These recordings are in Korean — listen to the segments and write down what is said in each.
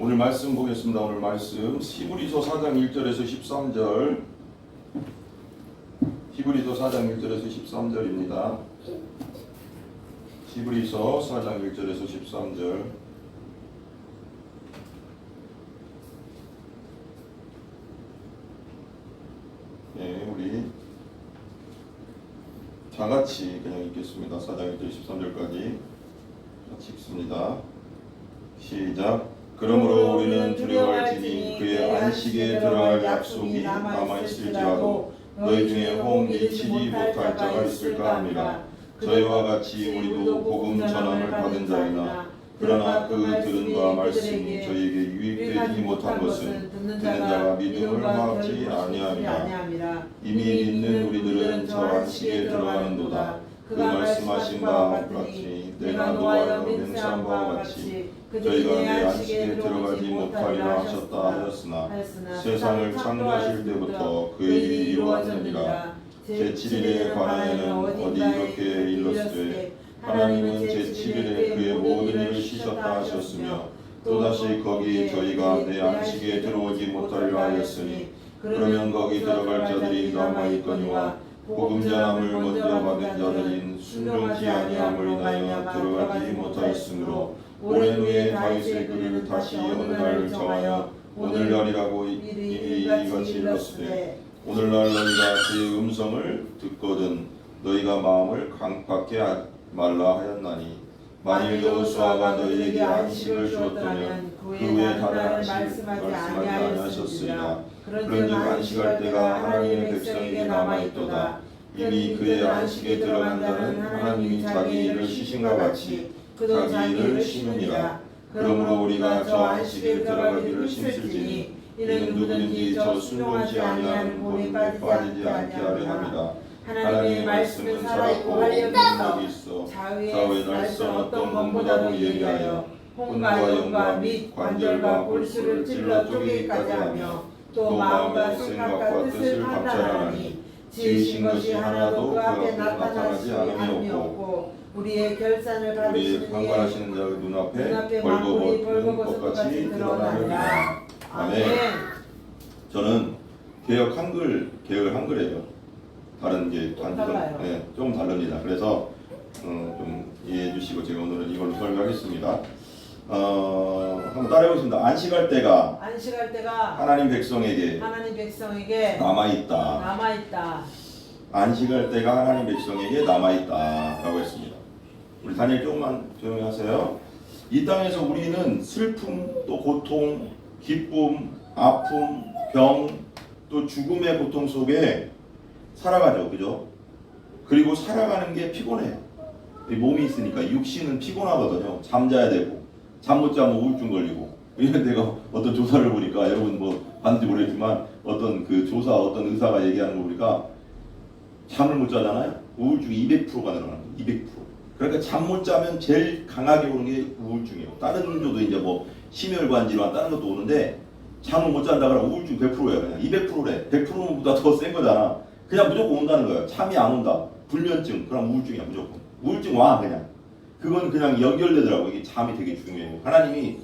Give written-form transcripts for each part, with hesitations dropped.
오늘 말씀 보겠습니다. 오늘 말씀 히브리서 4장 1절에서 13절. 히브리서 4장 1절에서 13절입니다. 히브리서 4장 1절에서 13절. 네, 우리 다 같이 그냥 읽겠습니다. 4장 1절 13절까지 같이 읽습니다. 시작. 그러므로 우리는 두려워할지니 그의 안식에 들어갈 약속이 남아있을지라도 너희 중에 혹 믿지 못할 자가 있을까 합니다. 저희와 같이 우리도 복음 전함을 받은 자이나 그러나 그 들은 바 말씀이 저희에게 유익되지 못한 것은 듣는 자가 믿음을 파악지 아니함이라. 이미 믿는 우리들은 저 안식에 들어가는도다. 그 말씀하신 바와 같이 내가 노아여 맹세한 바와 같이 저희가 내 안식에 들어가지 못하리라 하셨다 하였으나 세상을 창조하실 때부터 그 일이 이루어졌느니라. 제7일에 관하여는 어디 이렇게 일렀으되 하나님은 제7일에 그의 모든 일을 쉬셨다 하셨으며 또다시 거기 저희가 내 안식에 들어오지 못하리라 하였으니 그러면 거기 들어갈 자들이 남아있거니와 복음 전함을 먼저 받은 자들인 순종치 아니함을 인하여 들어가지 못하였으므로 오랜 후에 다윗의 글을 다시 어느 날 정하여 오늘날이라고 이미 이같이 일렀으되 오늘날 너희가 그의 음성을 듣거든 너희가 마음을 강팍케 말라 하였나니 만일 여호수아가 너희에게 안식을 주었다면 그 후에 다른 안식을 말씀하지 아니하셨으리라. 그런즉 안식할 때가 하나님의 백성에게 남아있도다. 이미 그의 안식에 들어간 자는 하나님이 자기 일을 쉬신과 같이 그도 자기 일을 쉬느니라. 그러므로 우리가 저 안식에 들어가기를 힘쓸지니 이는 누구든지 저 순종치 아니하는 본에 빠지지 않게 하려 함이라. 하나님의 말씀은 살아있고 활력이 있어 좌우에 날선 어떤 검보다도 예리하여 혼과 영과 및 관절과 골수를 찔러 쪼개기까지 하며 또 마음과 생각과 뜻을 판단하니 지으신 것이 하나도 그 앞에 나타나지 않음이 없고 우리의 결산을 받으시는 이의 눈앞에 벌거벗은 것 같이 드러나느니라. 아멘. 저는 개혁 한글이에요. 다른 게 조금 다릅니다. 그래서 좀 이해해 주시고 제가 오늘은 이걸로 설교하겠습니다. 한번 따라해보겠습니다. 안식할 때가 하나님 백성에게 남아있다. 안식할 때가 하나님 백성에게 남아있다라고 했습니다. 우리 다니엘 조금만 조용히 하세요. 이 땅에서 우리는 슬픔, 또 고통, 기쁨, 아픔, 병, 또 죽음의 고통 속에 살아가죠, 그죠? 그리고 살아가는 게 피곤해요. 몸이 있으니까 육신은 피곤하거든요. 잠자야 되고 잠 못 자면 우울증 걸리고. 이런 내가 어떤 조사를 보니까 여러분 뭐 봤는지 모르겠지만 어떤 그 조사 어떤 의사가 얘기하는 거 보니까 잠을 못 자잖아요. 우울증이 200%가 늘어나는 거예요. 200%. 그러니까 잠 못 자면 제일 강하게 오는 게 우울증이에요. 다른 조도 이제 뭐 심혈관 질환 다른 것도 오는데 잠을 못 잔다 그러면 우울증 100%예요. 그냥 200%래. 100%보다 더 센 거잖아. 그냥 무조건 온다는 거예요. 잠이 안 온다. 불면증. 그럼 우울증이야 무조건. 우울증 와 그냥. 그건 그냥 연결되더라고. 이게 잠이 되게 중요해요. 하나님이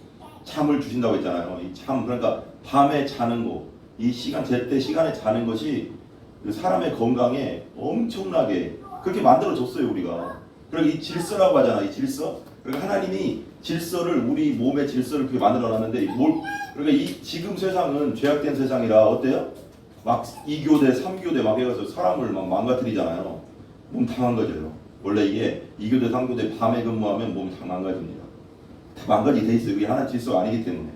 잠을 주신다고 했잖아요. 이 잠 그러니까 밤에 자는 거, 이 시간 제때 시간에 자는 것이 그 사람의 건강에 엄청나게 그렇게 만들어 줬어요 우리가. 그리고 이 질서라고 하잖아. 이 질서. 그러니까 하나님이 질서를 우리 몸의 질서를 그렇게 만들어 놨는데 그러니까 이 지금 세상은 죄악된 세상이라 어때요? 막 2교대, 3교대 막 해가지고 사람을 막 망가뜨리잖아요. 몸 다 망가져요. 원래 이게 2교대, 3교대 밤에 근무하면 몸이 다 망가집니다. 다 망가지게 돼 있어요. 그게 하나님 질서가 아니기 때문에.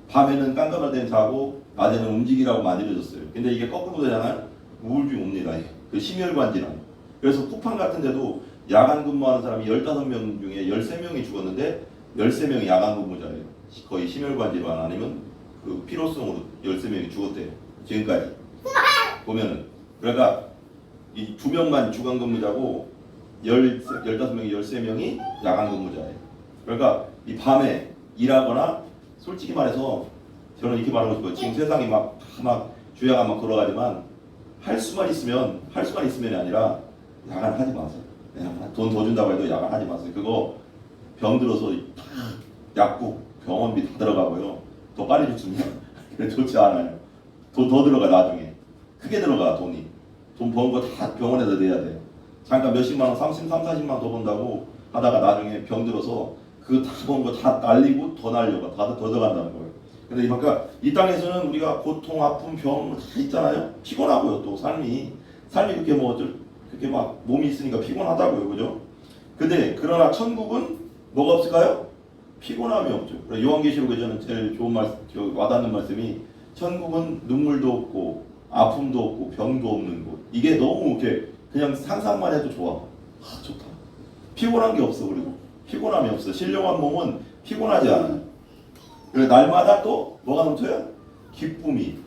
밤에는 깜깜할 때는 자고 낮에는 움직이라고 만들어졌어요. 근데 이게 거꾸로 되잖아요. 우울증 옵니다. 그 심혈관 질환. 그래서 쿠팡 같은 데도 야간 근무하는 사람이 15명 중에 13명이 죽었는데 13명이 야간 근무자예요. 거의 심혈관 질환 아니면 그 피로성으로 13명이 죽었대요. 지금까지. 보면은. 그러니까 이 2명만 주간 근무자고 15명이 13명이 야간 근무자예요. 그러니까 이 밤에 일하거나 솔직히 말해서 저는 이렇게 말하고 싶어요. 지금 세상이 막 주야가 막 돌아가지만 할 수만 있으면이 아니라 야간 하지 마세요. 돈 더 준다고 해도 야간 하지 마세요. 그거 병 들어서 약국 병원비 다 들어가고요. 더 빨리 죽습니다. 좋지 않아요. 돈 더 들어가 나중에. 크게 들어가 돈이. 돈 번 거 다 병원에다 내야 돼요. 잠깐 몇십만 원, 40만 원 더 번다고 하다가 나중에 병 들어서 그 다 번 거 다 날리고 더 날려가. 더 들어간다는 거예요. 근데 그러니까 이 땅에서는 우리가 고통, 아픔, 병 다 있잖아요. 피곤하고요. 또 삶이 그렇게 뭐 그렇게 막 몸이 있으니까 피곤하다고요. 그죠? 근데 그러나 천국은 뭐가 없을까요? 피곤함이 없죠. 요한계시록에 저는 제일 좋은 와닿는 말씀이 천국은 눈물도 없고 아픔도 없고 병도 없는 곳. 이게 너무 이렇게 그냥 상상만 해도 좋아. 좋다. 피곤한 게 없어. 그리고 피곤함이 없어. 신령한 몸은 피곤하지 않아. 그래서 날마다 또 뭐가 넘쳐요? 기쁨이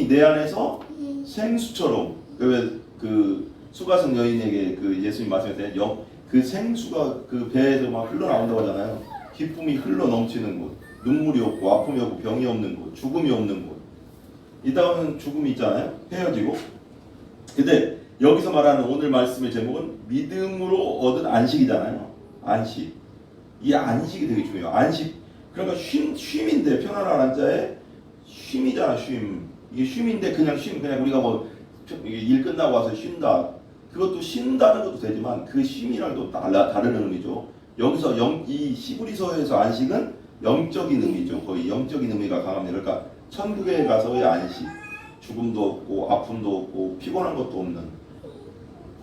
내 안에서 생수처럼. 그 수가성 여인에게 그 예수님 말씀하셨어요. 그 생수가 그 배에서 막 흘러나온다고 하잖아요. 기쁨이 흘러 넘치는 곳, 눈물이 없고 아픔이 없고 병이 없는 곳, 죽음이 없는 곳. 이따가는 죽음이 있잖아요. 헤어지고. 근데 여기서 말하는 오늘 말씀의 제목은 믿음으로 얻은 안식이잖아요. 안식. 이 안식이 되게 중요해요. 안식. 그러니까 쉼인데 편안한 한자에 쉼이잖아. 쉼. 이게 쉼인데 그냥 그냥 우리가 뭐 일 끝나고 와서 쉰다. 그것도 쉰다는 것도 되지만 그 쉼이랑 또 다른 의미죠. 여기서 이 시브리서에서 안식은 영적인 의미죠. 거의 영적인 의미가 강합니다. 그러니까 천국에 가서의 안식. 죽음도 없고 아픔도 없고 피곤한 것도 없는,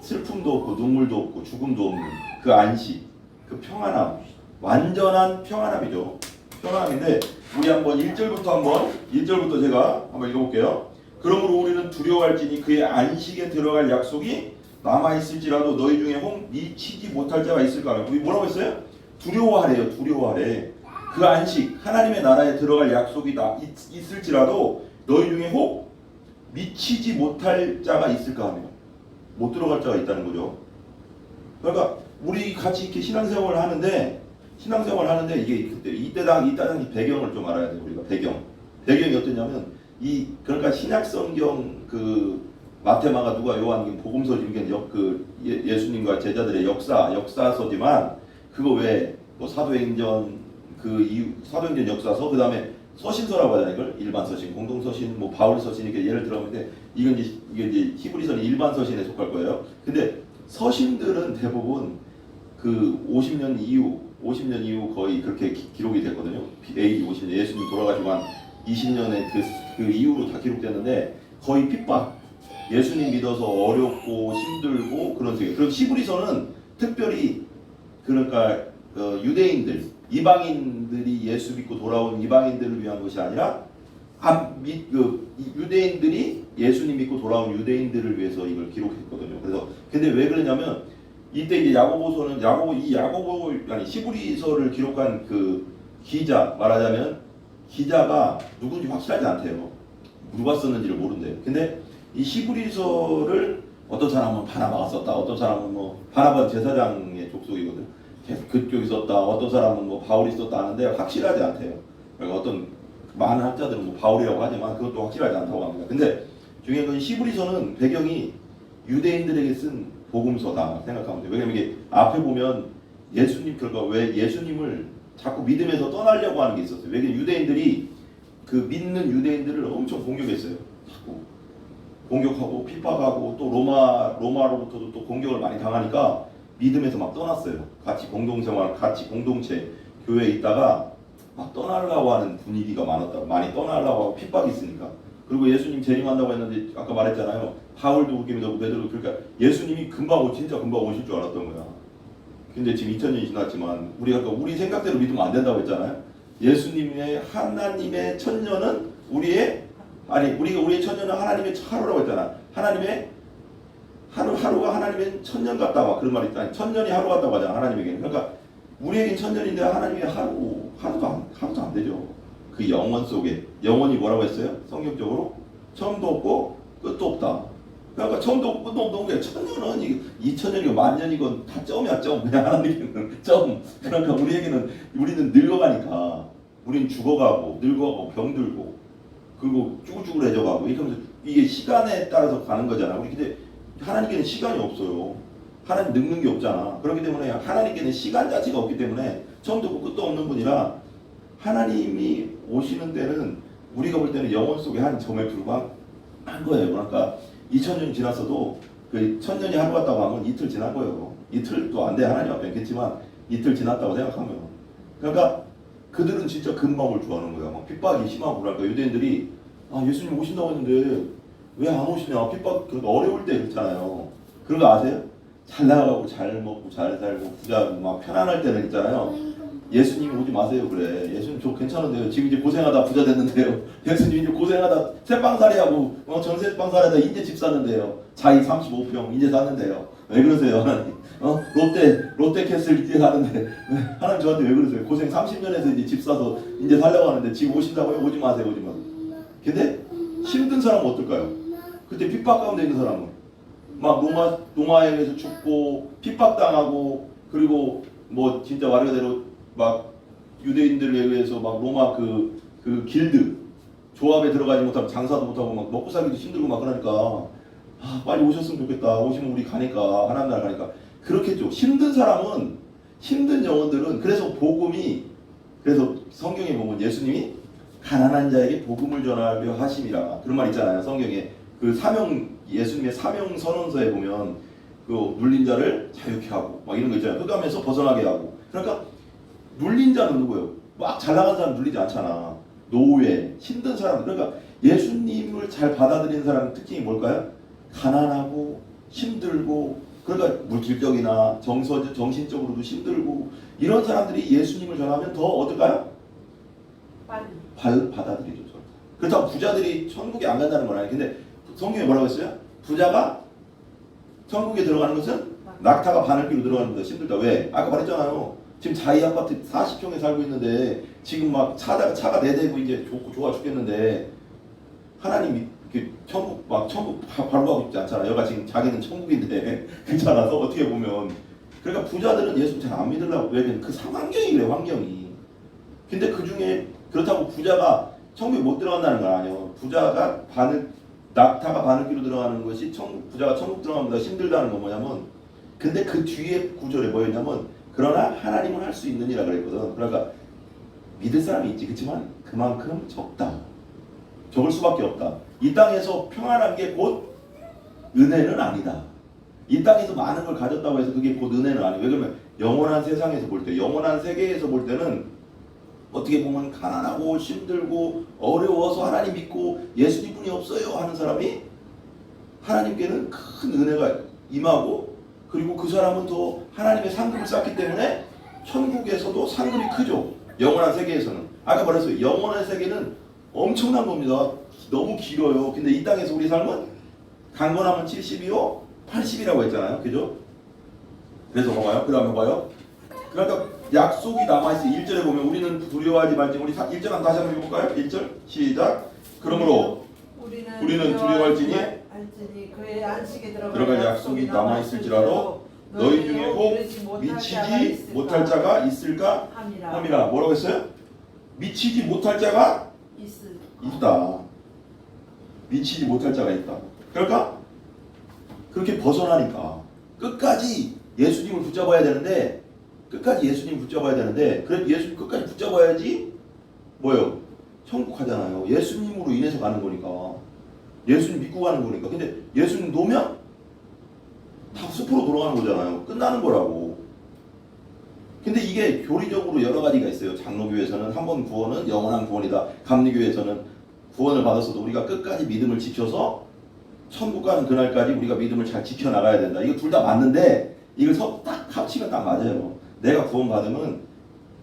슬픔도 없고 눈물도 없고 죽음도 없는 그 안식, 그 평안함, 완전한 평안함이죠. 평안함인데 우리 한번 1절부터 제가 한번 읽어볼게요. 그러므로 우리는 두려워할지니 그의 안식에 들어갈 약속이 남아있을지라도 너희 중에 미치지 못할 자가 있을까 하면, 우리 뭐라고 했어요? 두려워하래요. 두려워하래. 그 안식, 하나님의 나라에 들어갈 약속이 있을지라도 너희 중에 혹 미치지 못할 자가 있을까 하면, 못 들어갈 자가 있다는 거죠. 그러니까 우리 같이 이렇게 신앙생활을 하는데 이게 그때 이때 당시 배경을 좀 알아야 돼요. 우리가 배경이 어떠냐면 그러니까 신약 성경 그 마테마가 누가 요한 복음서 중에 예수님과 제자들의 역사서지만 그거 외에 뭐 사도행전 사도행전 역사서, 그다음에 서신서라고 하잖아요. 이걸 일반 서신, 공동 서신, 뭐 바울 서신 이렇게 예를 들어보는데 이게 이제 히브리서는 일반 서신에 속할 거예요. 근데 서신들은 대부분 그 50년 이후 거의 그렇게 기록이 됐거든요. AD 50년, 예수님 돌아가시고 한 20년의 그 이후로 다 기록됐는데 거의 핍박, 예수님 믿어서 어렵고 힘들고 그런 sek이에요. 그리고 히브리서는 특별히 그러니까 유대인들, 이방인들이 예수 믿고 돌아온 이방인들을 위한 것이 아니라 유대인들이 예수님 믿고 돌아온 유대인들을 위해서 이걸 기록했거든요. 그래서 근데 왜 그러냐면 이때 이제 히브리서를 기록한 그 기자, 말하자면 기자가 누군지 확실하지 않대요. 누가 썼는지를 모른대요. 근데 이 히브리서를 어떤 사람은 바나바가 썼다, 어떤 사람은 뭐 바나바 제사장의 족속이거든. 그쪽이 썼다, 어떤 사람은 뭐 바울이 썼다 하는데 확실하지 않대요. 그러니까 어떤 많은 학자들은 뭐 바울이라고 하지만 그것도 확실하지 않다고 합니다. 근데 중요한 건 히브리서는 배경이 유대인들에게 쓴 복음서다 생각하면 돼요. 왜냐면 이게 앞에 보면 그러니까 왜 예수님을 자꾸 믿음에서 떠나려고 하는 게 있었어요. 왜냐면 유대인들이 그 믿는 유대인들을 엄청 공격했어요. 자꾸 공격하고 핍박하고 또 로마로부터도 또 공격을 많이 당하니까 믿음에서 막 떠났어요. 같이 공동생활, 같이 공동체 교회에 있다가 막 떠나려고 하는 분위기가 많이 떠나려고 하고 핍박이 있으니까. 그리고 예수님 재림한다고 했는데 아까 말했잖아요. 바울도 그렇게 믿었고 베드로도. 그러니까 예수님이 진짜 금방 오실 줄 알았던 거야. 근데 지금 2000년이 지났지만 우리 생각대로 믿으면 안 된다고 했잖아요. 예수님의 하나님의 천년은 우리의 천년은 하나님의 하루라고 했잖아. 하나님의 하루가 하나님의 천년 같다, 그런 말이 있다. 천년이 하루 같다고 하잖아, 하나님에게는. 그러니까 우리에겐 천년인데 하나님의 하루도 안 되죠. 그 영원 속에, 영원이 뭐라고 했어요? 성경적으로 처음도 없고 끝도 없다. 그러니까 처음도 없고 끝도 없는 게 천년은 2000년이고 만년이고 다 점이야, 점. 그냥 하나님에게는 점. 그러니까 우리는 늙어가니까 우리는 죽어가고 늙어가고 병들고 그리고 쭈글쭈글해져가고 이렇게 하면서 이게 시간에 따라서 가는 거잖아. 근데 하나님께는 시간이 없어요. 하나님 늙는 게 없잖아. 그렇기 때문에 하나님께는 시간 자체가 없기 때문에 처음도 없고 끝도 없는 분이라 하나님이 오시는 때는 우리가 볼 때는 영혼 속의 한 점에 불과한 거예요. 그러니까 2000년이 지났어도 그 1000년이 하루 같다고 하면 이틀 지난 거예요. 이틀도 안 돼. 하나님 앞에 있겠지만 이틀 지났다고 생각하면. 그러니까 그들은 진짜 금방 올 줄 아는 거야. 막 핍박이 심하고 그러니까 유대인들이 예수님 오신다고 했는데 왜 안 오시냐. 핍박 그러니까 어려울 때 그렇잖아요. 그런 거 아세요? 잘 나가고 잘 먹고 잘 살고 부자고 막 편안할 때는 있잖아요. 예수님 오지 마세요. 그래. 예수님 저 괜찮은데요. 지금 이제 고생하다 부자 됐는데요. 예수님 이제 고생하다 새빵살이하고 전세빵살이하다 이제 집 샀는데요. 자이 35평 이제 샀는데요. 왜 그러세요 하나님? 롯데캐슬 이제 사는데 하나님 저한테 왜 그러세요? 고생 30년에서 이제 집 사서 이제 살려고 하는데 지금 오신다고요? 오지 마세요. 오지 마세요. 근데 힘든 사람은 어떨까요? 그때 핍박 가운데 있는 사람은 막 로마에서 죽고 핍박당하고 그리고 뭐 진짜 말 그대로 막 유대인들에 의해서 막 로마 그 길드 조합에 들어가지 못하고 장사도 못하고 막 먹고 살기도 힘들고 막 그러니까 빨리 오셨으면 좋겠다. 오시면 우리 가니까 하나님 나라 가니까 그렇겠죠. 힘든 사람은 힘든 영혼들은 그래서 복음이 그래서 성경에 보면 예수님이 가난한 자에게 복음을 전하려 하심이라 그런 말 있잖아요. 성경에 그 예수님의 사명 선언서에 보면 그 눌린 자를 자유케 하고 막 이런 거 있잖아요. 흑암에서 벗어나게 하고. 그러니까 눌린 자는 누구예요? 막 잘 나간 사람 눌리지 않잖아. 노예, 힘든 사람. 그러니까 예수님을 잘 받아들이는 사람 특징이 뭘까요? 가난하고 힘들고 그러니까 물질적이나 정신적으로도 힘들고 이런 사람들이 예수님을 전하면 더 어떨까요? 받아들이죠. 그렇다고 부자들이 천국에 안 간다는 건 아니에요. 근데 성경에 뭐라고 했어요? 부자가 천국에 들어가는 것은 낙타가 바늘귀로 들어가는 것보다 힘들다. 왜? 아까 말했잖아요. 지금 자이 아파트 40평에 살고 있는데 지금 막 차가 4대고 이제 좋고 좋아 죽겠는데 하나님이 천국 바로 가고 싶지 않잖아. 여가 지금 자기는 천국인데 괜찮아서 어떻게 보면 그러니까 부자들은 예수 잘 안 믿으려고 왜? 그 환경이 그래 환경이. 근데 그 중에 그렇다고 부자가 천국에 못 들어간다는 건 아니에요. 낙타가 바늘귀로 들어가는 것이 부자가 천국 들어가는 것보다 힘들다는 건 뭐냐면 근데 그 뒤에 구절에 뭐였냐면 그러나 하나님은 할 수 있는 이라 그랬거든. 그러니까 믿을 사람이 있지. 그렇지만 그만큼 적다. 적을 수밖에 없다. 이 땅에서 평안한 게 곧 은혜는 아니다. 이 땅에서 많은 걸 가졌다고 해서 그게 곧 은혜는 아니에요. 왜 그러면 영원한 세상에서 볼 때, 영원한 세계에서 볼 때는 어떻게 보면 가난하고 힘들고 어려워서 하나님 믿고 예수님뿐이 없어요 하는 사람이 하나님께는 큰 은혜가 임하고 그리고 그 사람은 더 하나님의 상급을 쌓기 때문에 천국에서도 상급이 크죠. 영원한 세계에서는. 아까 말했어요. 영원한 세계는 엄청난 겁니다. 너무 길어요. 근데 이 땅에서 우리 삶은 강건하면 70이요 80이라고 했잖아요. 그죠? 그래서 봐봐요. 그 다음에 봐요. 그러니까 약속이 남아있어요. 1절에 보면 우리는 두려워하지 말지. 우리 1절 한번 다시 한번 읽어볼까요? 1절 시작. 그러므로 우리는 두려워할지니 그의 안식에 들어갈 약속이 남아있을지라도 너희 중에 혹 미치지 못할 자가 있을까 함이라. 뭐라고 했어요? 미치지 못할 자가 있다. 미치지 못할 자가 있다. 그러니까 그렇게 벗어나니까 끝까지 예수님을 붙잡아야 되는데 그래 예수님 끝까지 붙잡아야지 뭐예요? 천국 가잖아요. 예수님으로 인해서 가는 거니까. 예수님 믿고 가는 거니까. 근데 예수님 놓으면 다 숲으로 돌아가는 거잖아요. 끝나는 거라고. 근데 이게 교리적으로 여러 가지가 있어요. 장로교에서는 한 번 구원은 영원한 구원이다. 감리교에서는 구원을 받았어도 우리가 끝까지 믿음을 지켜서 천국 가는 그날까지 우리가 믿음을 잘 지켜나가야 된다. 이거 둘 다 맞는데 이걸 딱 합치면 딱 맞아요. 내가 구원 받으면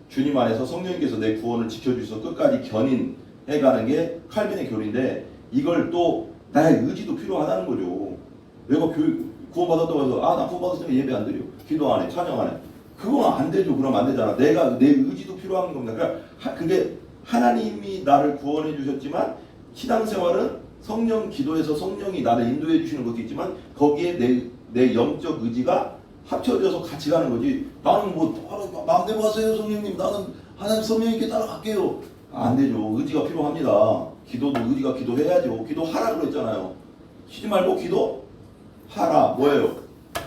주님 안에서 성령님께서 내 구원을 지켜주셔서 끝까지 견인해가는 게 칼빈의 교리인데 이걸 또 나의 의지도 필요하다는 거죠. 내가 구원 받았다고 해서 나 구원 받았으니까 예배 안 드려. 기도 안 해. 찬양 안 해. 그건 안 되죠. 그럼 안 되잖아. 내 의지도 필요한 겁니다. 그러니까 그게 하나님이 나를 구원해 주셨지만 신앙생활은 성령 기도에서 성령이 나를 인도해 주시는 것도 있지만 거기에 내 영적 의지가 합쳐져서 같이 가는 거지. 나는 마음대로 하세요 성령님. 나는 하나님 성령님께 따라갈게요. 안 되죠. 의지가 필요합니다. 기도도 의지가 기도해야죠. 기도하라 그랬잖아요. 쉬지 말고 기도하라. 뭐예요?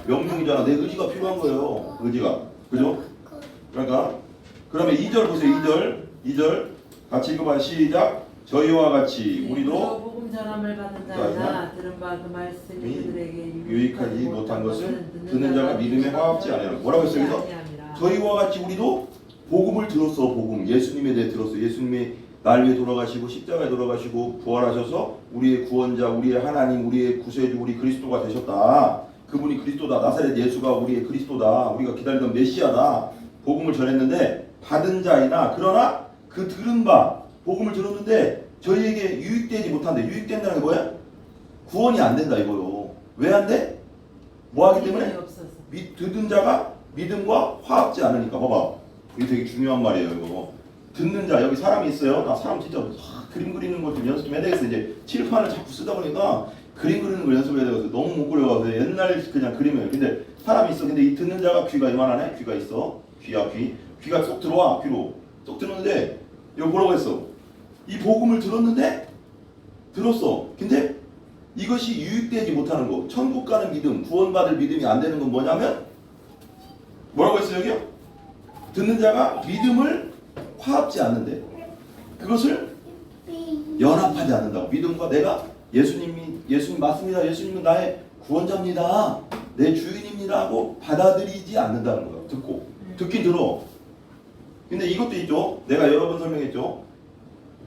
명령이잖아. 내 의지가 필요한 거예요. 의지가. 그죠? 그러니까 그러면 2절 보세요. 2절 2절 같이 읽어봐. 시작. 저희와 같이 우리도 복음 전함을 받은 자나 들은 바 그 말씀이 그들에게 유익하지 못한 것을 듣는 자가 믿음에 화합지 아니하라. 뭐라고 했어요? 그래서 저희와 같이 우리도 복음을 들었어. 복음 예수님에 대해 들었어. 예수님이 날 위해 돌아가시고 십자가에 돌아가시고 부활하셔서 우리의 구원자, 우리의 하나님, 우리의 구세주, 우리 그리스도가 되셨다. 그분이 그리스도다. 나사렛 예수가 우리의 그리스도다. 우리가 기다리던 메시아다. 복음을 전했는데 받은 자이나 그러나 그 들은 바 복음을 들었는데 저희에게 유익되지 못한대. 유익된다는 게 뭐야? 구원이 안 된다 이거요. 왜 안 돼? 뭐 하기 때문에? 듣는 자가 믿음과 화합지 않으니까. 봐봐. 이게 되게 중요한 말이에요 이거. 듣는 자, 여기 사람이 있어요. 나 사람 진짜 그림 그리는 걸 좀 연습 좀 해야 되겠어. 이제 칠판을 자꾸 쓰다 보니까 그림 그리는 걸 연습해야 되겠어. 너무 못 그려가지고 옛날 그냥 그림이에요. 근데 사람이 있어. 근데 이 듣는 자가 귀가 이만하네. 귀가 있어. 귀야 귀. 귀가 쏙 들어와. 귀로 쏙 들었는데 여기 뭐라고 했어? 이 복음을 들었는데 들었어. 근데 이것이 유익되지 못하는 거. 천국 가는 믿음, 구원받을 믿음이 안 되는 건 뭐냐면 뭐라고 했어요 여기요? 듣는 자가 믿음을 화합지 않는데 그것을 연합하지 않는다고. 믿음과 내가 예수님 맞습니다. 예수님은 나의 구원자입니다. 내 주인입니다 하고 받아들이지 않는다는 거예요. 듣긴 들어. 근데 이것도 있죠. 내가 여러 번 설명했죠.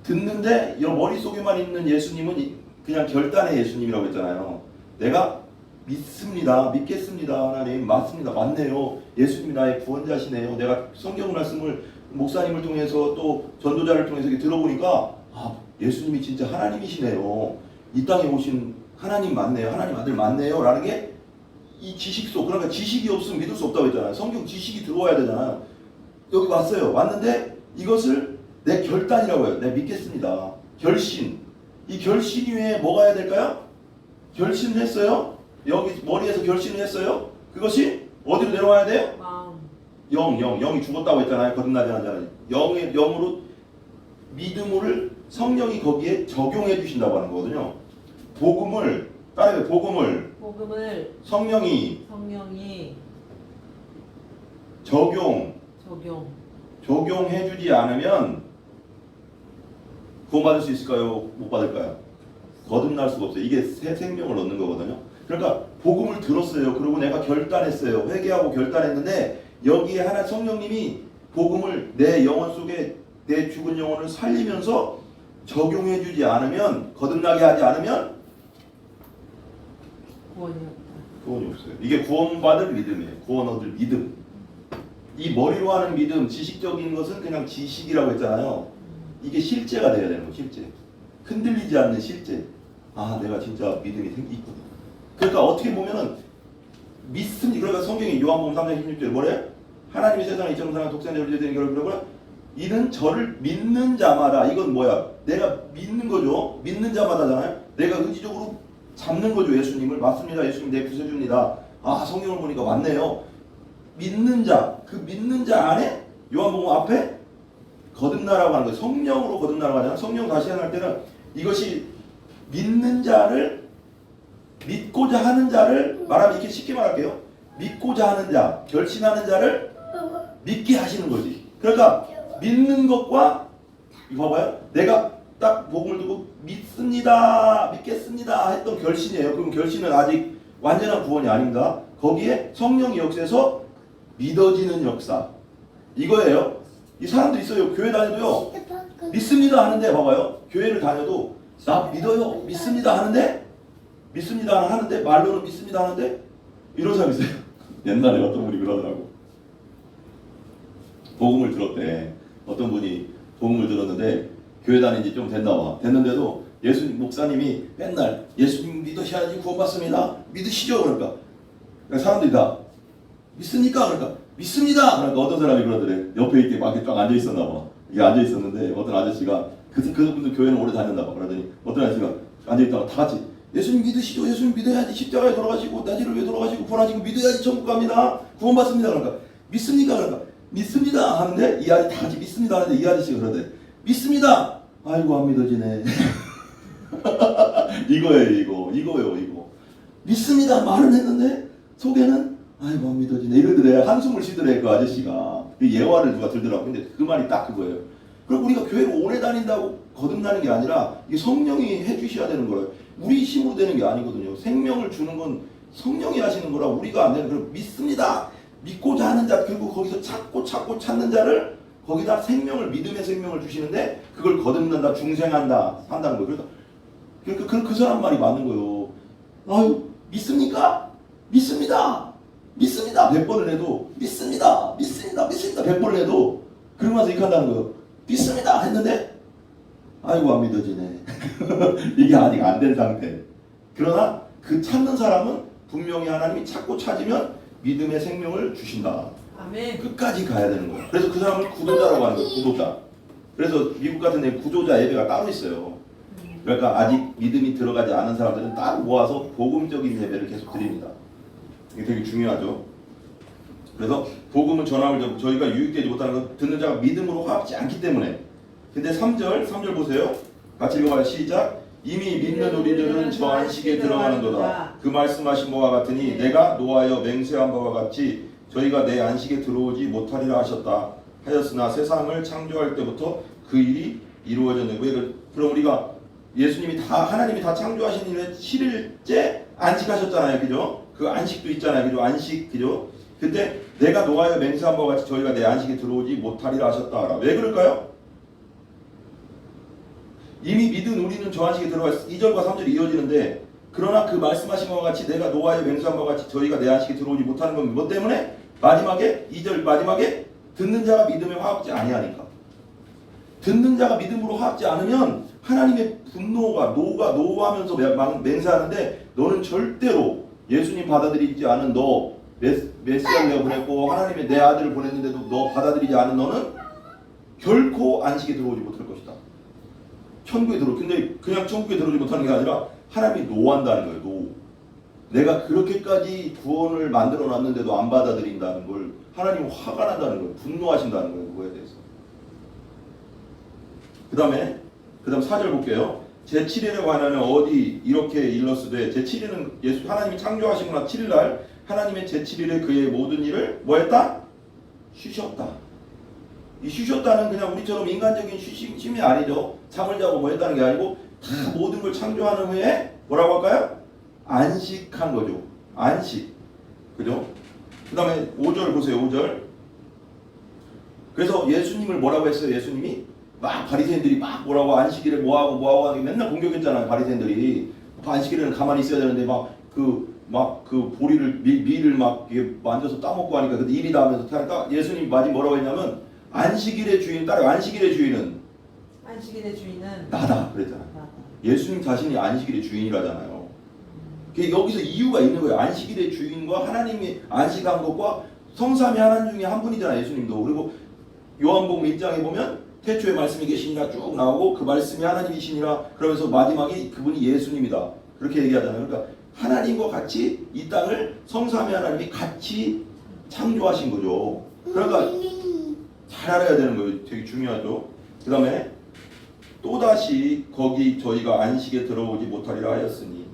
듣는데 이 머릿속에만 있는 예수님은 그냥 결단의 예수님이라고 했잖아요. 내가 믿습니다. 믿겠습니다. 하나님 맞습니다. 맞네요. 예수님이 나의 구원자시네요. 내가 성경 말씀을 목사님을 통해서 또 전도자를 통해서 이렇게 들어보니까 아 예수님이 진짜 하나님이시네요. 이 땅에 오신 하나님 맞네요. 하나님 아들 맞네요. 라는 게 이 지식 속. 그러니까 지식이 없으면 믿을 수 없다고 했잖아요. 성경 지식이 들어와야 되잖아요. 여기 왔어요. 왔는데 이것을 내 결단이라고 해요. 내가 믿겠습니다. 결신. 이 결신 위에 뭐가 해야 될까요? 결신을 했어요. 여기 머리에서 결신을 했어요. 그것이 어디로 내려와야 돼요? 마음. 영이 죽었다고 했잖아요. 거듭나지 않았잖아요. 영으로 믿음을 성령이 거기에 적용해 주신다고 하는 거거든요. 복음을 따라해. 복음을 성령이 적용해 주지 않으면 구원받을 수 있을까요? 못 받을까요? 거듭날 수가 없어요. 이게 새 생명을 얻는 거거든요. 그러니까 복음을 들었어요. 그리고 내가 결단했어요. 회개하고 결단했는데 여기에 하나 성령님이 복음을 내 영혼 속에 내 죽은 영혼을 살리면서 적용해 주지 않으면, 거듭나게 하지 않으면 구원이 없어요. 이게 구원받을 믿음이에요. 구원 얻을 믿음. 이 머리로 하는 믿음, 지식적인 것은 그냥 지식이라고 했잖아요. 이게 실제가 돼야 되는 거예요. 실제. 흔들리지 않는 실제. 아 내가 진짜 믿음이 있구나. 그러니까 어떻게 보면은 믿습니다. 그러니까 성경이 요한복음 3장 16절에 뭐래요? 하나님이 세상에 이처럼 사랑한 독생자를 주시되 그러고 이는 저를 믿는 자마다. 이건 뭐야? 내가 믿는 거죠. 믿는 자마다잖아요. 내가 의지적으로 잡는 거죠. 예수님을. 맞습니다. 예수님 내 구세주입니다. 아 성경을 보니까 맞네요. 믿는 자. 그 믿는 자 안에 요한복음 앞에 거듭나라고 하는 거예요. 성령으로 거듭나라고 하잖아요. 성령 다시 할 때는 이것이 믿는 자를, 믿고자 하는 자를 말하면 이렇게 쉽게 말할게요. 믿고자 하는 자, 결심하는 자를 믿게 하시는 거지. 그러니까 믿는 것과 이거 봐봐요. 내가 딱 복음을 듣고 믿습니다, 믿겠습니다 했던 결심이에요. 그럼 결심은 아직 완전한 구원이 아닙니다. 거기에 성령이 역사해서 믿어지는 역사. 이거예요. 이 사람들 있어요. 교회 다녀도요. 믿습니다 하는데 봐봐요. 교회를 다녀도 나 믿어요. 믿습니다 하는데 말로는 믿습니다 하는데 이런 사람 있어요. 옛날에 어떤 분이 그러더라고. 복음을 들었대. 어떤 분이 복음을 들었는데 교회 다닌 지 좀 됐나 봐. 됐는데도 예수님 목사님이 맨날 예수님 믿으셔야지 구원받습니다. 믿으시죠? 그러니까 사람들이 다 믿습니까? 그러니까 믿습니다. 그러니까 어떤 사람이 그러더래. 옆에 이렇게 막 쫙 앉아 있었나 봐. 이게 앉아 있었는데 어떤 아저씨가 그분들 교회는 오래 다녔나 봐. 그러더니 어떤 아저씨가 앉아 있다가 다 같이 예수님 믿으시죠? 예수님 믿어야지 십자가에 돌아가시고 나지를 위해 돌아가시고 구원하시고 믿어야지 천국 갑니다. 구원받습니다. 그러니까 믿습니까? 그러니까 믿습니다 하는데 이 아저씨 다 같이 믿습니다 하는데 이 아저씨가 그러대. 믿습니다. 아이고 안 믿어지네. 이거예요. 이거. 믿습니다 말은 했는데 속에는 아이고 안 믿어지네. 이러더래. 한숨을 쉬더래 그 아저씨가. 그 예화를 누가 들더라고. 근데 그 말이 딱 그거예요. 그리고 우리가 교회를 오래 다닌다고 거듭나는 게 아니라 이 성령이 해주셔야 되는 거예요. 우리 힘으로 되는 게 아니거든요. 생명을 주는 건 성령이 하시는 거라 우리가 안 되는 거예요. 믿습니다. 믿고자 하는 자, 그리고 거기서 찾고 찾는 자를 거기다 생명을, 믿음의 생명을 주시는데 그걸 거듭난다, 중생한다, 산다는 거예요. 그러니까 그 사람 말이 맞는 거예요. 아유, 믿습니까? 믿습니다. 믿습니다. 100번을 해도 믿습니다. 100번을 해도 그러고 나서 이렇게 한다는 거예요. 믿습니다 했는데 아이고 안 믿어지네. 이게 아직 안 된 상태. 그러나 그 찾는 사람은 분명히 하나님이 찾고 찾으면 믿음의 생명을 주신다. 아멘. 끝까지 가야 되는 거예요. 그래서 그 사람을 구도자라고 하는 거예요. 구도자. 그래서 미국 같은 데 구도자 예배가 따로 있어요. 그러니까 아직 믿음이 들어가지 않은 사람들은 따로 모아서 복음적인 예배를 계속 드립니다. 이게 되게 중요하죠. 그래서 복음은 전함을 저희가 유익되지 못하는 건 듣는 자가 믿음으로 화합지 않기 때문에. 근데 3절 보세요. 같이 읽어봐요. 시작. 이미 믿는 우리들은 저 안식에 들어가는도다. 그 말씀하신 바와 같으니 내가 노하여 맹세한 바와 같이 저희가 내 안식에 들어오지 못하리라 하셨다. 하였으나 세상을 창조할 때부터 그 일이 이루어졌네. 왜 그럼 우리가 예수님이 다 하나님이 다 창조하신 일에 7일째 안식하셨잖아요. 그죠? 그 안식도 있잖아요. 그죠? 안식. 그죠? 근데 내가 노하여 맹세한 바와 같이 저희가 내 안식에 들어오지 못하리라 하셨다. 왜 그럴까요? 이미 믿은 우리는 저 안식에 들어가 2절과 3절이 이어지는데 그러나 그 말씀하신 바와 같이 내가 노하여 맹세한 바와 같이 저희가 내 안식에 들어오지 못하는 건 뭐 때문에? 마지막에 2절 마지막에 듣는 자가 믿음에 화합지 아니하니까. 듣는 자가 믿음으로 화합지 않으면 하나님의 분노가 노하면서 맹세하는데 너는 절대로 예수님 받아들이지 않은 너 메시아를 내가 보냈고 하나님의 내 아들을 보냈는데도 너 받아들이지 않은 너는 결코 안식에 들어오지 못할 것이다. 천국에 근데 그냥 천국에 들어오지 못하는 게 아니라 하나님이 노한다는 거예요. 노. 내가 그렇게까지 구원을 만들어 놨는데도 안 받아들인다는 걸 하나님은 화가 난다는 거예요. 분노하신다는 거예요. 그거에 대해서. 그 다음 4절 볼게요. 제7일에 관하여 어디 이렇게 일렀으되 제7일은 하나님이 창조하신 날 7일날 하나님의 제7일에 그의 모든 일을 뭐 했다? 쉬셨다. 이 쉬셨다는 그냥 우리처럼 인간적인 쉼이 아니죠. 잠을 자고 뭐 했다는 게 아니고 다 모든 걸 창조하는 후에 뭐라고 할까요? 안식한 거죠. 안식. 그죠? 그 다음에 5절 보세요. 5절. 그래서 예수님을 뭐라고 했어요? 예수님이 막 바리새인들이 막 뭐라고 안식일에 뭐하고 하는 게 맨날 공격했잖아요. 바리새인들이. 안식일에는 가만히 있어야 되는데 그 보리를 밀을 막 만져서 따먹고 하니까 근데 일이다 하면서 하니까 예수님이 마지막 뭐라고 했냐면 안식일의 주인 따라 안식일의 주인은 나다 그랬잖아요. 예수님 자신이 안식일의 주인이라잖아요. 여기서 이유가 있는 거예요. 안식일의 주인과 하나님이 안식한 것과 성삼위 하나님 중에 한 분이잖아요. 예수님도. 그리고 요한복음 1장에 보면 태초에 말씀이 계시니라 쭉 나오고 그 말씀이 하나님이시니라 그러면서 마지막에 그분이 예수님이다. 그렇게 얘기하잖아요. 그러니까 하나님과 같이 이 땅을 성삼위 하나님이 같이 창조하신 거죠. 그러니까 잘 알아야 되는 거예요. 되게 중요하죠. 그 다음에 또다시 거기 저희가 안식에 들어오지 못하리라 하였으니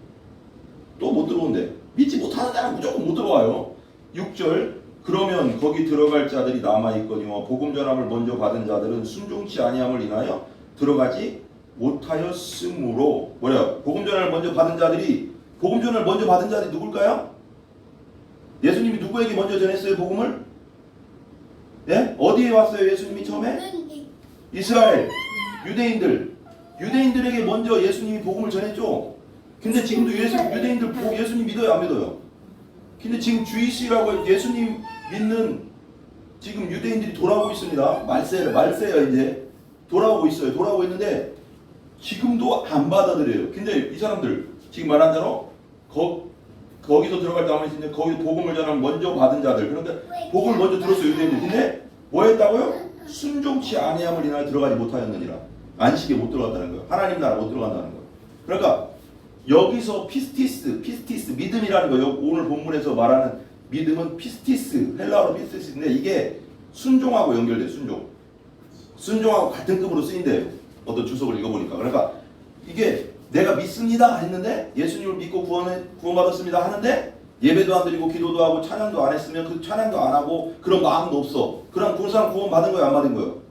또 못 들어온대. 믿지 못하는 자는 무조건 못 들어와요. 6절 그러면 거기 들어갈 자들이 남아있거니와 복음 전함을 먼저 받은 자들은 순종치 아니함을 인하여 들어가지 못하였으므로 뭐래요? 복음 전함을 먼저 받은 자들이 누굴까요? 예수님이 누구에게 먼저 전했어요? 복음을? 예? 어디에 왔어요? 예수님이 처음에? 이스라엘 유대인들에게 먼저 예수님이 복음을 전했죠. 근데 지금도 유대인들 예수님 믿어요? 안 믿어요? 근데 지금 주이시라고 예수님 믿는 지금 유대인들이 돌아오고 있습니다. 말세야 이제 돌아오고 있어요. 돌아오고 있는데 지금도 안 받아들여요. 근데 이 사람들 지금 말한 대로 거기서 들어갈 때 아무리 있는데 거기 복음을 전하면 먼저 받은 자들 그런데 복음을 먼저 들었어요. 유대인들. 근데 뭐 했다고요? 순종치 아니함을 인하여 들어가지 못하였느니라. 안식에 못 들어갔다는 거예요. 하나님 나라 못 들어간다는 거예요. 그러니까 여기서 피스티스 믿음이라는 거예요. 오늘 본문에서 말하는 믿음은 피스티스 헬라어로 피스티스인데 이게 순종하고 연결돼요. 순종하고 같은 급으로 쓰인대요. 어떤 주석을 읽어보니까. 그러니까 이게 내가 믿습니다 했는데 예수님을 믿고 구원받았습니다 하는데 예배도 안 드리고 기도도 하고 찬양도 안 했으면 그 찬양도 안 하고 그런 마음도 없어. 그럼 그 사람 구원받은 거예요? 안 받은 거예요?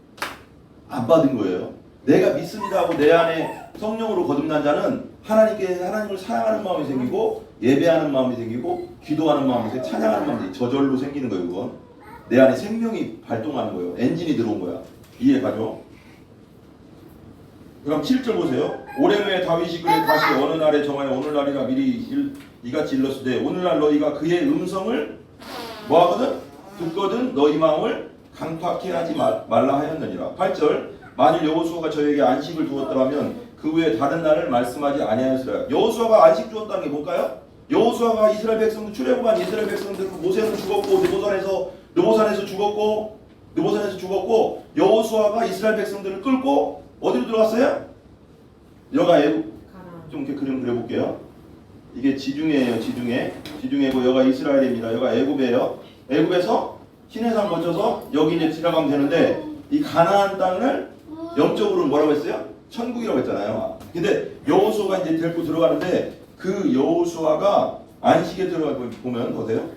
안 받은 거예요. 내가 믿습니다 하고 내 안에 성령으로 거듭난 자는 하나님을 사랑하는 마음이 생기고 예배하는 마음이 생기고 기도하는 마음이 생기고 찬양하는 마음이 생기고 저절로 생기는 거예요. 그건 내 안에 생명이 발동하는 거예요. 엔진이 들어온 거야. 이해가죠? 그럼 7절 보세요. 오래후에 다윗이 그를 다시 어느 날에 정하여 오늘날이라 미리 이같이 일렀으되 오늘날 너희가 그의 음성을 뭐하거든? 듣거든 너희 마음을 강팍해 하지 말라 하였느니라. 8절 만일 여호수아가 저에게 안식을 두었더라면 그 후에 다른 날을 말씀하지 아니하였으리라. 여호수아가 안식 주었다는 게 뭘까요? 여호수아가 이스라엘 백성들 출애굽한 이스라엘 백성들 모세는 죽었고 느보산에서 죽었고 여호수아가 이스라엘 백성들을 끌고 어디로 들어갔어요? 여가 애굽. 좀 이렇게 그림 그려볼게요. 이게 지중해예요. 지중해고 여가 이스라엘입니다. 여가 애굽이에요. 애굽에서 시내산 거쳐서 여기 이제 지나가면 되는데 이 가나안 땅을 영적으로는 뭐라고 했어요? 천국이라고 했잖아요. 근데 여호수아가 이제 데리고 들어가는데 그 여호수아가 안식에 들어가고 보면 보세요.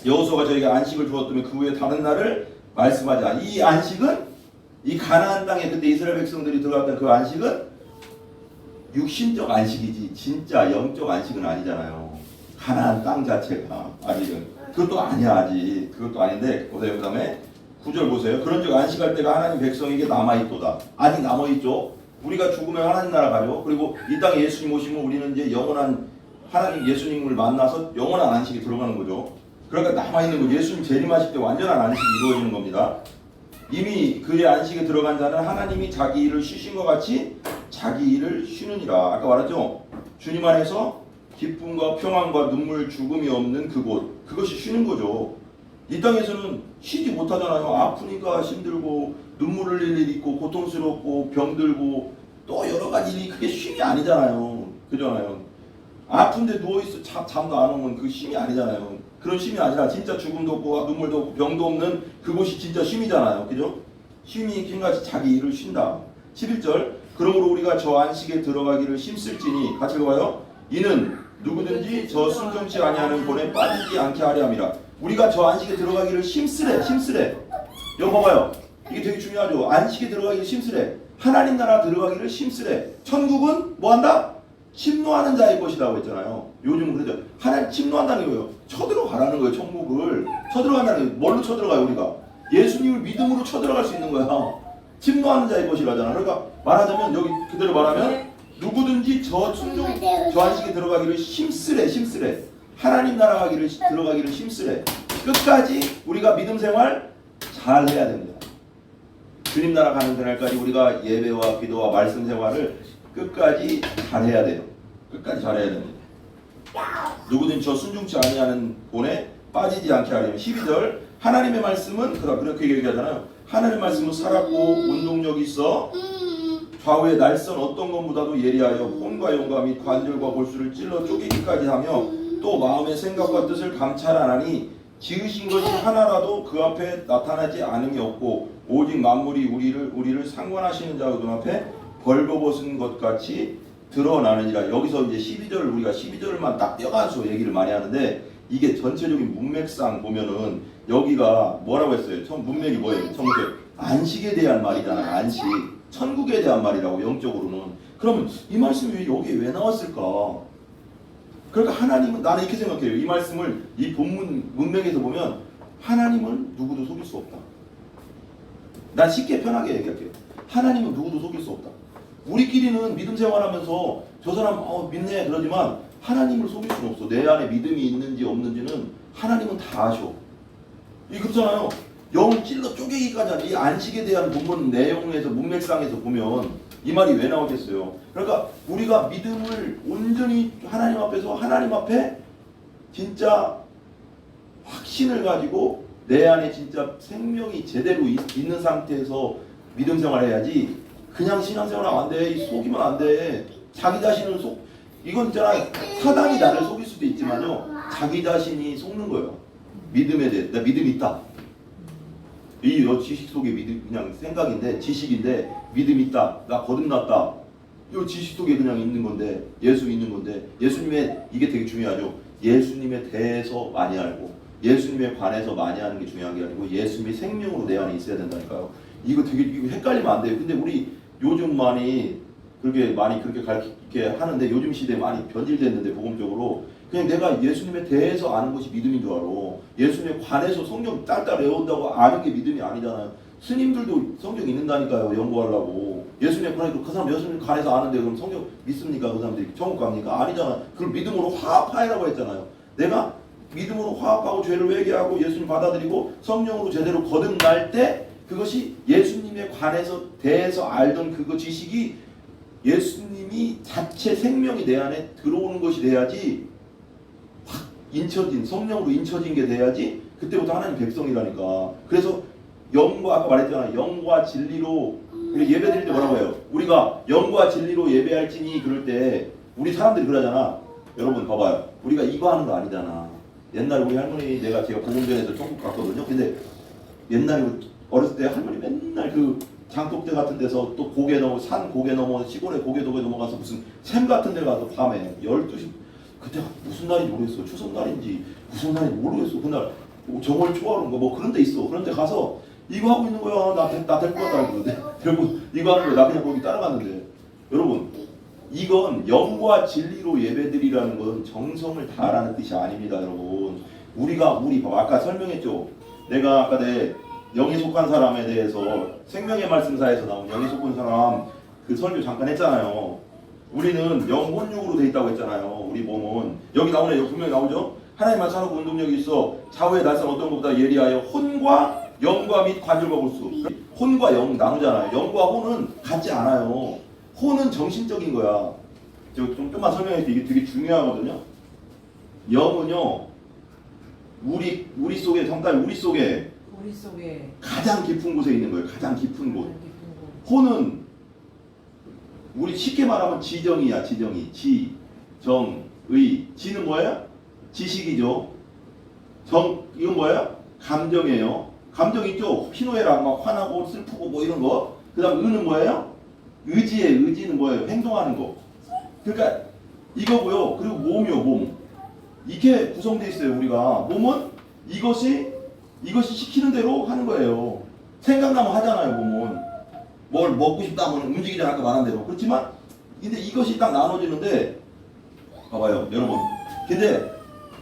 여호수아가 저에게 안식을 주었다면 그 후에 다른 날을 말씀하자. 이 안식은 이 가나안 땅에 그때 이스라엘 백성들이 들어갔던 그 안식은 육신적 안식이지 진짜 영적 안식은 아니잖아요. 가나안 땅 자체가 아직은 그것도 아니야. 아직 그것도 아닌데 보세요. 그 다음에 9절 보세요. 그런즉 안식할 때가 하나님 백성에게 남아있도다. 아직 남아있죠. 우리가 죽으면 하나님 나라 가죠. 그리고 이 땅에 예수님 오시면 우리는 이제 영원한 하나님 예수님을 만나서 영원한 안식에 들어가는 거죠. 그러니까 남아있는 거 예수님 재림하실 때 완전한 안식이 이루어지는 겁니다. 이미 그의 안식에 들어간 자는 하나님이 자기 일을 쉬신 것 같이 자기 일을 쉬느니라. 아까 말했죠. 주님 안에서 기쁨과 평안과 눈물 죽음이 없는 그곳, 그것이 쉬는 거죠. 이 땅에서는 쉬지 못하잖아요. 아프니까 힘들고 눈물 흘릴 일이 있고 고통스럽고 병들고 또 여러 가지 일이 그게 쉼이 아니잖아요. 그잖아요. 아픈데 누워있어 잠도 안 오면 그 쉼이 아니잖아요. 그런 쉼이 아니라 진짜 죽음도 없고 눈물도 없고 병도 없는 그곳이 진짜 쉼이잖아요. 그죠? 쉼이 힘같이 자기 일을 쉰다. 11절 그러므로 우리가 저 안식에 들어가기를 힘쓸지니 같이 읽어봐요. 이는 누구든지 저 순종치 아니하는 본에 빠지지 않게 하려 함이라. 우리가 저 안식에 들어가기를 힘쓰래. 여기 봐봐요. 이게 되게 중요하죠. 안식에 들어가기를 힘쓰래. 하나님 나라 들어가기를 힘쓰래. 천국은 뭐한다? 침노하는 자의 것이라고 했잖아요. 요즘은 그러죠. 하나님 침노한다는 거예요. 쳐들어가라는 거예요. 천국을 쳐들어간다는 거예요. 뭘로 쳐들어가요? 우리가 예수님을 믿음으로 쳐들어갈 수 있는 거야. 침노하는 자의 것이라잖아. 그러니까 말하자면 여기 그대로 말하면 누구든지 저 안식에 들어가기를 힘쓰래. 하나님 나라 들어가기를 힘쓰래. 끝까지 우리가 믿음 생활 잘 해야 됩니다. 주님 나라 가는 그날까지 우리가 예배와 기도와 말씀 생활을 끝까지 잘 해야 돼요. 끝까지 잘 해야 됩니다. 누구든지 저 순종치 아니하는 본에 빠지지 않게 하려면 12절 하나님의 말씀은 그렇게 얘기하잖아요. 하나님의 말씀은 살았고 운동력이 있어 좌우의 날선 어떤 것보다도 예리하여 혼과 영과 및 관절과 골수를 찔러 쪼개기까지 하며 또 마음의 생각과 뜻을 감찰하나니 지으신 것이 하나라도 그 앞에 나타나지 않음이 없고 오직 만물이 우리를 상관하시는 자 눈앞에 벌거벗은 것 같이 드러나느니라. 여기서 이제 12절 우리가 12절만 딱 떼어가서 얘기를 많이 하는데 이게 전체적인 문맥상 보면은 여기가 뭐라고 했어요? 문맥이 뭐예요? 안식에 대한 말이잖아요. 안식. 천국에 대한 말이라고 영적으로는. 그러면 이 말씀이 여기에 왜 나왔을까? 그러니까 하나님은 나는 이렇게 생각해요. 이 말씀을 이 본문 문맥에서 보면 하나님은 누구도 속일 수 없다. 난 쉽게 편하게 얘기할게요. 하나님은 누구도 속일 수 없다. 우리끼리는 믿음 생활하면서 저 사람 믿네 그러지만 하나님을 속일 수는 없어. 내 안에 믿음이 있는지 없는지는 하나님은 다 아셔. 이 그렇잖아요. 영 찔러 쪼개기까지 하는 이 안식에 대한 본문 내용에서 문맥상에서 보면 이 말이 왜 나오겠어요? 그러니까 우리가 믿음을 온전히 하나님 앞에서 하나님 앞에 진짜 확신을 가지고 내 안에 진짜 생명이 제대로 있는 상태에서 믿음 생활해야지. 그냥 신앙생활하면 안 돼. 속이면 안 돼. 자기 자신을 이건 있잖아. 사단이 나를 속일 수도 있지만요. 자기 자신이 속는 거예요. 믿음에 대해 나 믿음 있다. 이 지식 속에 믿음 그냥 생각인데 지식인데 믿음 있다. 나 거듭났다. 이 지식 속에 그냥 있는 건데 예수 있는 건데 예수님의 이게 되게 중요하죠. 예수님에 대해서 많이 알고 예수님에 관해서 많이 하는 게 중요한 게 아니고 예수님이 생명으로 내 안에 있어야 된다니까요. 이거 되게 이거 헷갈리면 안 돼요. 근데 우리 요즘 그렇게 가르치게 하는데 요즘 시대에 많이 변질됐는데 복음적으로 그냥 내가 예수님에 대해서 아는 것이 믿음인 줄 알아. 예수님에 관해서 성경 딸딸 외운다고 아는 게 믿음이 아니잖아요. 스님들도 성경 읽는다니까요. 연구하려고. 예수님에 관해서 그 사람 예수님 관해서 아는데 그럼 성경 믿습니까? 그 사람들이 천국 갑니까? 아니잖아. 그걸 믿음으로 화합하라고 했잖아요. 내가 믿음으로 화합하고 죄를 회개하고 예수님 받아들이고 성령으로 제대로 거듭날 때 그것이 예수님에 관해서 대해서 알던 그거 지식이 예수님이 자체 생명이 내 안에 들어오는 것이 돼야지 확 성령으로 인쳐진 게 돼야지 그때부터 하나님 백성이라니까. 그래서 영과 아까 말했잖아. 영과 진리로 예배 드릴 때 뭐라고 해요? 우리가 영과 진리로 예배할지니 그럴 때 우리 사람들이 그러잖아. 여러분 봐봐요. 우리가 이거 하는 거 아니잖아. 옛날에 우리 할머니 제가 보건전에서 천국 갔거든요. 근데 옛날에 어렸을 때 할머니 맨날 그 장독대 같은 데서 또 산 고개 넘어 시골에 고개 넘어가서 무슨 샘 같은 데 가서 밤에 12시 그때 무슨 날인지 모르겠어. 추석 날인지 무슨 날인지 모르겠어. 그날 정월 초하루인가 뭐 그런 데 있어. 그런 데 가서 이거 하고 있는 거야. 나 데리고 갔다 그러는데 결국 이거 하는 거야. 나 그냥 거기 따라갔는데 여러분 이건 영과 진리로 예배드리라는 건 정성을 다하라는 뜻이 아닙니다. 여러분 우리 봐봐 아까 설명했죠. 내가 아까 영에 속한 사람에 대해서 생명의 말씀사에서 나온 영에 속한 사람 그 설교 잠깐 했잖아요. 우리는 영혼육으로 돼 있다고 했잖아요. 우리 몸은 여기 나오네. 여기 분명히 나오죠. 하나님만 사놓고 운동력이 있어. 좌우의 날선 어떤 것보다 예리하여 혼과 영과 및 관절과 골수. 혼과 영 나누잖아요. 영과 혼은 같지 않아요. 혼은 정신적인 거야. 좀만 설명할게. 이게 되게 중요하거든요. 영은요 우리 속에 가장 깊은 곳에 있는 거예요. 가장 깊은 곳. 혼은 우리 쉽게 말하면 지정이야. 지정이. 지는 뭐예요? 지식이죠. 이건 뭐예요? 감정이에요. 감정 있죠. 희노애락 막 화나고 슬프고 뭐 이런 거. 그다음 의는 뭐예요? 의지는 뭐예요? 행동하는 거. 그러니까 이거고요. 그리고 몸이요. 몸. 이게 구성되어 있어요. 우리가 몸은 이것이 시키는 대로 하는 거예요. 생각나면 하잖아요. 몸은 뭘 먹고 싶다 하면 움직이잖아. 아까 말한 대로. 그렇지만 근데 이것이 딱 나눠지는데 봐봐요. 여러분 근데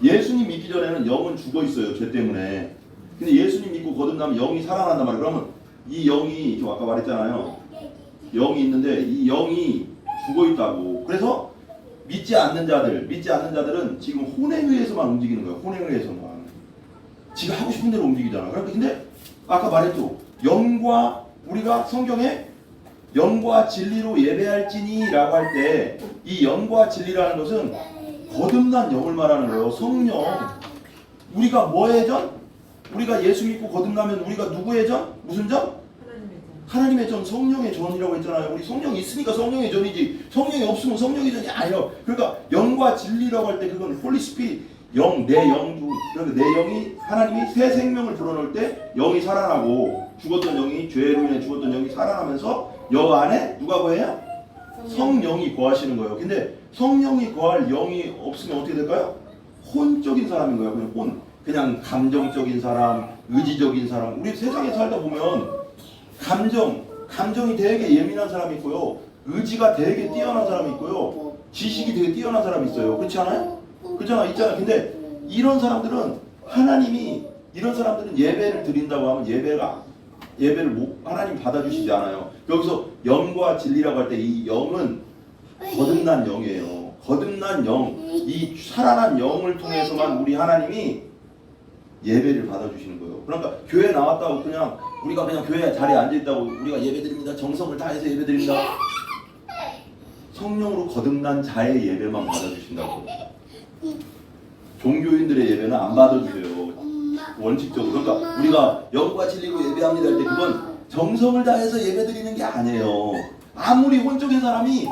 예수님 믿기 전에는 영은 죽어 있어요. 죄 때문에. 근데 예수님 믿고 거듭나면 영이 살아난단 말이에요. 그러면 이 영이 저 아까 말했잖아요. 영이 있는데 이 영이 죽어 있다고. 그래서 믿지 않는 자들은 지금 혼에 의해서만 움직이는 거예요. 혼에 의해서만. 지가 하고 싶은 대로 움직이잖아. 그러니까 근데 아까 말했죠. 우리가 성경에 영과 진리로 예배할지니라고 할 때 이 영과 진리라는 것은 거듭난 영을 말하는 거예요. 성령. 우리가 뭐의 전? 우리가 예수 믿고 거듭나면 우리가 누구의 전? 무슨 전? 하나님의 전, 성령의 전이라고 했잖아요. 우리 성령이 있으니까 성령의 전이지. 성령이 없으면 성령의 전이 아니에요. 그러니까 영과 진리라고 할 때 그건 홀리 스피릿, 내 영주. 그러니까 내 영이 하나님이 새 생명을 불어넣을 때 영이 살아나고 죽었던 영이 죄로 인해 죽었던 영이 살아나면서 여 안에 누가 거해요? 성령이 거하시는 거예요. 근데 성령이 거할 영이 없으면 어떻게 될까요? 혼적인 사람인 거예요. 그냥 혼. 그냥 감정적인 사람, 의지적인 사람. 우리 세상에 살다 보면 감정이 되게 예민한 사람이 있고요. 의지가 되게 뛰어난 사람이 있고요. 지식이 되게 뛰어난 사람이 있어요. 그렇지 않아요? 그렇잖아. 있잖아. 근데 이런 사람들은 예배를 드린다고 하면 예배를 하나님 받아주시지 않아요. 여기서 영과 진리라고 할 때 이 영은 거듭난 영이에요. 거듭난 영, 이 살아난 영을 통해서만 우리 하나님이 예배를 받아주시는 거예요. 그러니까 교회 나왔다고 우리가 그냥 교회 자리에 앉아있다고 우리가 예배드립니다. 정성을 다해서 예배드립니다. 성령으로 거듭난 자의 예배만 받아주신다고. 종교인들의 예배는 안 받아주세요. 원칙적으로. 그러니까 우리가 영과 진리로 예배합니다 할 때 그건 정성을 다해서 예배드리는 게 아니에요. 아무리 혼적인 사람이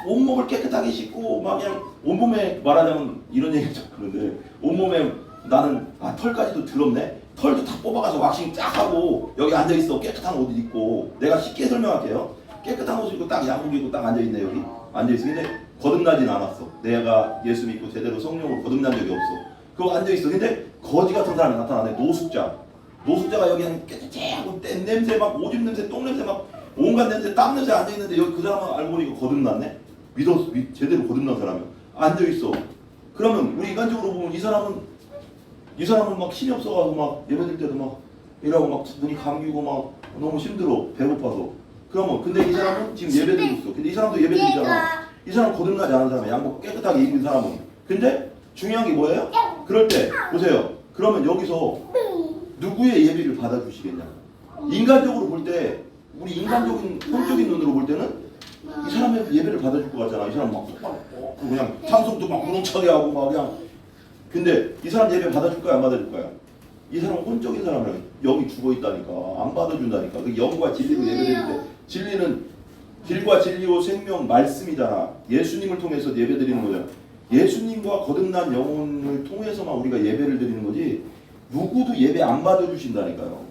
온몸을 깨끗하게 씻고 막 그냥 온몸에 말하자면 이런 얘기 좀 그런데 온몸에 나는 털까지도 더럽네. 털도 다 뽑아가서 왁싱 쫙 하고 여기 앉아있어. 깨끗한 옷 입고. 내가 쉽게 설명할게요. 깨끗한 옷 입고 딱 양복 입고 딱 앉아있네. 여기 앉아있어. 근데 거듭나진 않았어. 내가 예수 믿고 제대로 성령으로 거듭난 적이 없어. 그거 앉아있어. 근데 거지 같은 사람이 나타나네. 노숙자. 노숙자가 여기 한 깨끗하고 뗀 냄새 막 오줌 냄새 똥 냄새 막 온갖 냄새 땀 냄새 앉아 있는데 여기 그 사람은 알고 보니까 거듭났네. 제대로 거듭난 사람이 앉아 있어. 그러면 우리 인간적으로 보면 이 사람은 막 힘이 없어가지고 막 예배드릴 때도 막 이러고 막 눈이 감기고 막 너무 힘들어 배고파서. 그러면 근데 이 사람은 지금 예배드리고 있어. 근데 이 사람도 예배드리잖아. 이 사람 거듭나지 않은 사람이야. 양복 깨끗하게 입은 사람은. 근데 중요한 게 뭐예요? 그럴 때 보세요. 그러면 여기서 누구의 예배를 받아주시겠냐? 인간적으로 볼 때 우리 인간적인 혼적인 눈으로 볼 때는 이 사람의 예배를 받아줄 것 같잖아. 이 사람 막 그냥 찬송도 막 무능차게 하고 막 그냥. 근데 이 사람 예배 받아줄 거야 안 받아줄 거야? 이 사람은 혼적인 사람이랑 영이 죽어 있다니까. 안 받아준다니까. 그 영과 진리로 예배드릴 때 진리는 길과 진리요 생명 말씀이잖아. 예수님을 통해서 예배드리는 거잖아. 예수님과 거듭난 영혼을 통해서만 우리가 예배를 드리는 거지 누구도 예배 안 받아주신다니까요.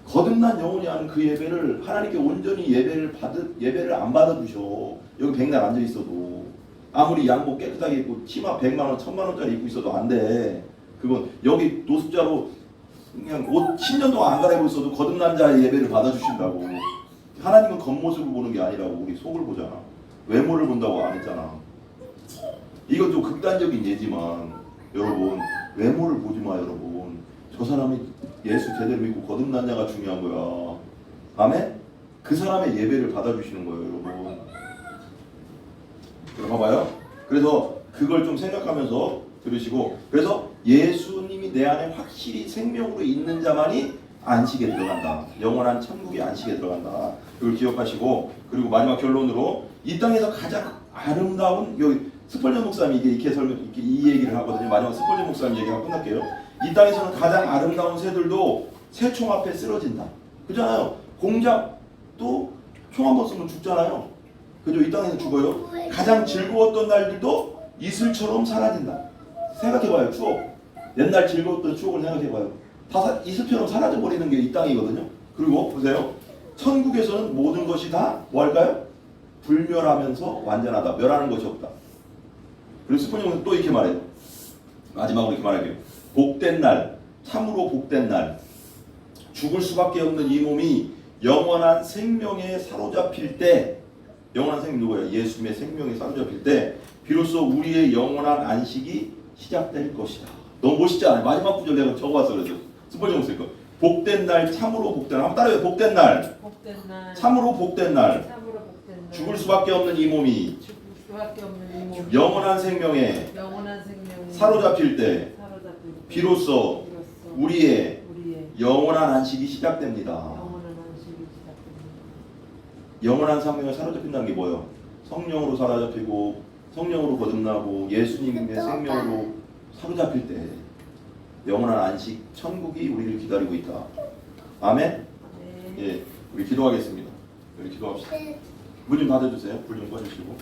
거듭난 영혼이 하는 그 예배를 하나님께 온전히 예배를 안 받아주셔. 여기 백날 앉아 있어도 아무리 양복 깨끗하게 입고 치마 100만 원, 1000만 원짜리 입고 있어도 안 돼. 그건 여기 노숙자로 그냥 옷 10년 동안 안 갈아입고 있어도 거듭난 자의 예배를 받아주신다고. 하나님은 겉모습을 보는 게 아니라고. 우리 속을 보잖아. 외모를 본다고 안 했잖아. 이건 좀 극단적인 예지만 여러분 외모를 보지 마. 여러분 저 사람이 예수 제대로 믿고 거듭난 자가 중요한 거야. 아멘? 그 사람의 예배를 받아주시는 거예요. 여러분 봐봐요. 그래서 그걸 좀 생각하면서 들으시고, 그래서 예수님이 내 안에 확실히 생명으로 있는 자만이 안식에 들어간다. 영원한 천국의 안식에 들어간다. 이걸 기억하시고, 그리고 마지막 결론으로 이 땅에서 가장 아름다운, 여기 스펄전 목사님이 이렇게 이 얘기를 하거든요. 마지막 스펄전 목사님 얘기하고 끝날게요. 이 땅에서는 가장 아름다운 새들도 새총 앞에 쓰러진다. 그잖아요. 공작도 총 한 번 쏘면 죽잖아요. 그죠? 이 땅에서 죽어요. 가장 즐거웠던 날들도 이슬처럼 사라진다. 생각해봐요. 추억. 옛날 즐거웠던 추억을 생각해봐요. 다 이슬처럼 사라져버리는 게 이 땅이거든요. 그리고 보세요. 천국에서는 모든 것이 다 뭐 할까요? 불멸하면서 완전하다. 멸하는 것이 없다. 그리고 스포님은 또 이렇게 말해요. 마지막으로 이렇게 말할게요. 복된 날, 참으로 복된 날. 죽을 수밖에 없는 이 몸이 영원한 생명에 사로잡힐 때, 영원한 생명 누구예요? 예수님의 생명에 사로잡힐 때 비로소 우리의 영원한 안식이 시작될 것이다. 너무 멋있지 않아요? 마지막 구절 내가 적어왔어. 그래서 스포전 쓸 거. 복된 날, 참으로 복된 날. 한번 따라해요. 복된 날, 복된 날, 참으로 복된 날. 참으로 복된 날, 죽을 수밖에 없는 이 몸이 죽을 수밖에 없는 이 몸, 영원한 생명에 영원한 생명에 사로잡힐 때 사로잡힐 때 비로소 우리의 우리의 영원한 안식이 시작됩니다. 영원한 안식이 시작됩니다. 영원한 생명에 사로잡힌다는 게 뭐예요? 성령으로 사로잡히고 성령으로 거듭나고 예수님의 생명으로 사로잡힐 때 영원한 안식 천국이 우리를 기다리고 있다. 아멘? 네. 예, 우리 기도하겠습니다. 우리 기도합시다. 물 좀 닫아주세요. 불 좀 꺼주시고.